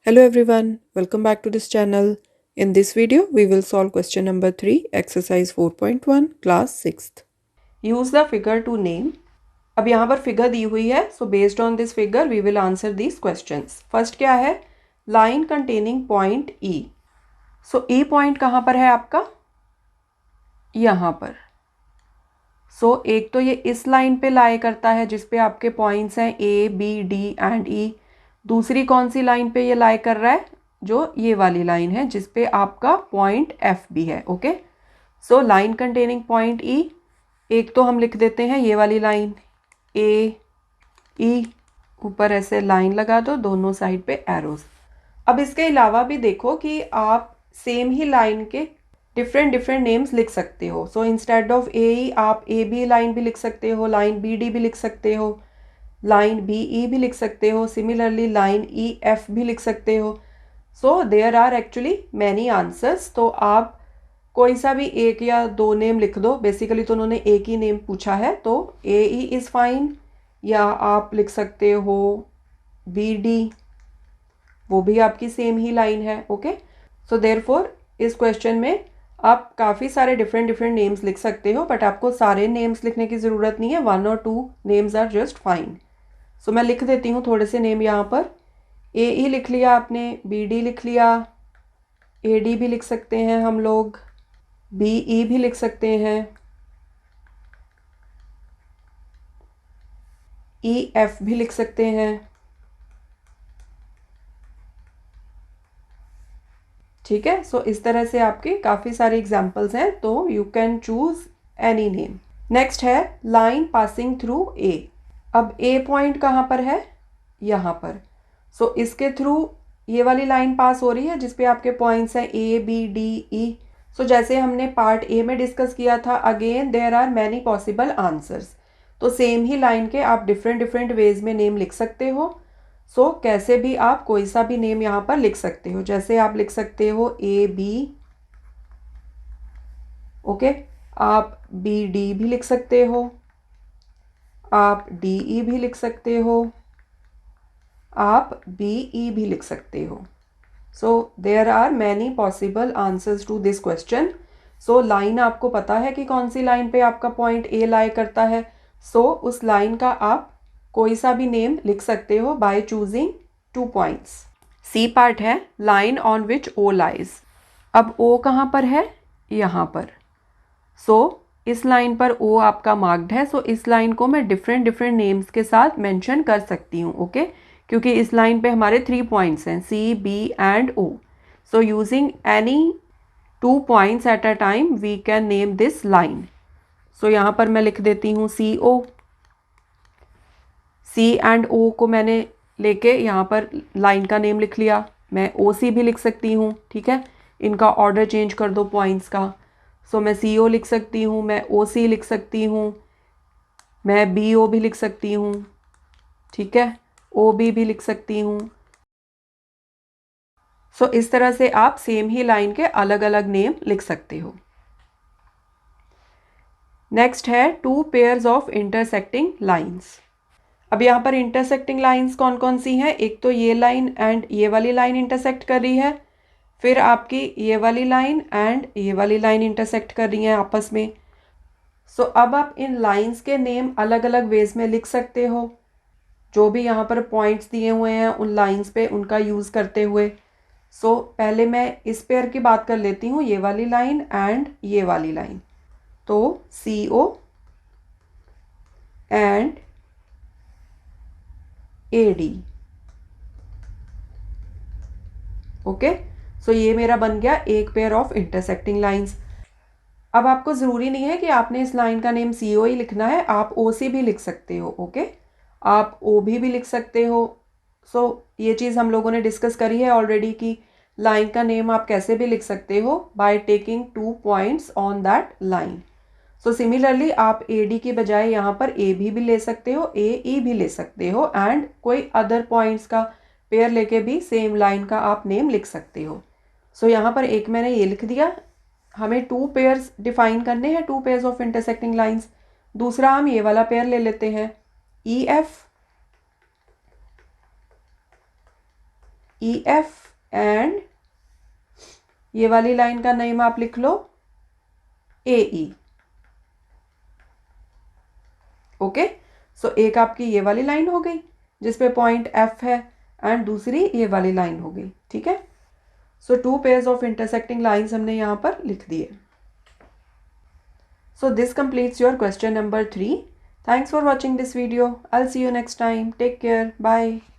Hello everyone, welcome back to this channel. In this video, we will solve question number 3, exercise 4.1, class 6th. Use the figure to name. अब यहाँ पर figure दी हुई है, so based on this figure, we will answer these questions. First क्या है? Line containing point E. So E point कहाँ पर है आपका? यहाँ पर. So एक तो ये इस लाइन पे लाई करता है जिसपे आपके पॉइंट्स हैं A, B, D and E. दूसरी कौन सी लाइन पे ये लाई कर रहा है? जो ये वाली लाइन है जिसपे आपका पॉइंट F भी है. Okay, so line containing point E. एक तो हम लिख देते हैं ये वाली लाइन A E, ऊपर ऐसे लाइन लगा दो, दोनों साइड पे एरोज. अब इसके अलावा भी देखो कि आप सेम ही लाइन के डिफरेंट डिफरेंट नेम्स लिख सकते हो. सो इंस्टेड ऑफ ए आप ए बी लाइन भी लिख सकते हो, लाइन बी डी भी लिख सकते हो, लाइन बी ई भी लिख सकते हो, सिमिलरली लाइन ई एफ भी लिख सकते हो. So there are actually many answers. तो आप कोई सा भी एक या दो नेम लिख दो. बेसिकली तो उन्होंने एक ही नेम पूछा है, तो ए ई इज़ फाइन, या आप लिख सकते हो बी डी, वो भी आपकी सेम ही लाइन है. ओके, सो देयरफॉर इस क्वेश्चन में आप काफ़ी सारे डिफरेंट डिफरेंट नेम्स लिख सकते हो, बट आपको सारे नेम्स लिखने की ज़रूरत नहीं है. 1 और 2 नेम्स आर जस्ट फाइन. सो मैं लिख देती हूँ थोड़े से नेम यहाँ पर. ए ई लिख लिया आपने, बी डी लिख लिया, ए डी भी लिख सकते हैं हम लोग, बी ई भी लिख सकते हैं, ई एफ भी लिख सकते हैं. ठीक है, सो इस तरह से आपके काफ़ी सारे एग्जाम्पल्स हैं, तो you can choose any name. Next है लाइन पासिंग थ्रू ए. अब ए पॉइंट कहाँ पर है? यहाँ पर. सो इसके थ्रू ये वाली लाइन पास हो रही है जिसपे आपके पॉइंट्स हैं ए बी डी ई. सो जैसे हमने पार्ट ए में डिस्कस किया था, again there are many possible answers. तो सेम ही लाइन के आप डिफरेंट डिफरेंट वेज में नेम लिख सकते हो. सो कैसे भी आप कोई सा भी नेम यहाँ पर लिख सकते हो. जैसे आप लिख सकते हो ए बी, ओके, आप बी डी भी लिख सकते हो, आप डी ई भी लिख सकते हो, आप बी ई भी लिख सकते हो. So there are many possible answers to this question. So line आपको पता है कि कौन सी लाइन पे आपका पॉइंट ए लाई करता है. सो उस लाइन का आप कोई सा भी नेम लिख सकते हो by choosing 2 points. C part है line on which O lies. अब ओ कहाँ पर है? यहाँ पर. सो इस लाइन पर ओ आपका मार्क्ड है. सो इस लाइन को मैं डिफरेंट डिफरेंट नेम्स के साथ मेंशन कर सकती हूँ. ओके, क्योंकि इस लाइन पे हमारे 3 पॉइंट्स हैं, C B and O. So using any 2 points at a time we can name this line. So यहाँ पर मैं लिख देती हूँ सी ओ. सी एंड ओ को मैंने लेके यहाँ पर लाइन का नेम लिख लिया. मैं ओ सी भी लिख सकती हूँ. ठीक है, इनका ऑर्डर चेंज कर दो पॉइंट्स का. सो मैं सी ओ लिख सकती हूँ, मैं ओ सी लिख सकती हूँ, मैं बी ओ भी लिख सकती हूँ. ठीक है, ओ बी भी लिख सकती हूँ. सो इस तरह से आप सेम ही लाइन के अलग अलग नेम लिख सकते हो. नेक्स्ट है 2 पेयर्स ऑफ इंटरसेक्टिंग लाइंस. अब यहाँ पर इंटरसेक्टिंग लाइंस कौन कौन सी हैं? एक तो ये लाइन एंड ये वाली लाइन इंटरसेक्ट कर रही है, फिर आपकी ये वाली लाइन एंड ये वाली लाइन इंटरसेक्ट कर रही हैं आपस में. सो अब आप इन लाइंस के नेम अलग अलग वेज में लिख सकते हो, जो भी यहाँ पर पॉइंट्स दिए हुए हैं उन लाइंस पे उनका यूज़ करते हुए. सो पहले मैं इस पेयर की बात कर लेती हूँ, ये वाली लाइन एंड ये वाली लाइन. तो C O and A D. Okay, so ये मेरा बन गया एक पेयर ऑफ इंटरसेक्टिंग लाइंस. अब आपको ज़रूरी नहीं है कि आपने इस लाइन का नेम सी ओ ही लिखना है, आप ओ सी भी लिख सकते हो. ओके, आप ओ भी लिख सकते हो. सो ये चीज़ हम लोगों ने डिस्कस करी है ऑलरेडी कि लाइन का नेम आप कैसे भी लिख सकते हो by taking 2 points on that line. So similarly आप ए डी की बजाय यहाँ पर ए भी ले सकते हो, ए ई भी ले सकते हो, एंड कोई अदर पॉइंट्स का पेयर लेके भी सेम लाइन का आप नेम लिख सकते हो. सो यहाँ पर एक मैंने ये लिख दिया. हमें 2 पेयर्स डिफाइन करने हैं, 2 पेयर्स ऑफ इंटरसेक्टिंग लाइंस. दूसरा हम ये वाला पेयर ले लेते हैं, E F E F and ये वाली लाइन का नेम आप लिख लो ए ई। ओके, सो एक आपकी ये वाली लाइन हो गई जिसपे पॉइंट एफ है एंड दूसरी ये वाली लाइन हो गई। ठीक है, सो 2 पेयर्स ऑफ इंटरसेक्टिंग लाइंस हमने यहाँ पर लिख दिए। So this completes your question number 3. Thanks for watching this video. I'll see you next time. Take care. Bye.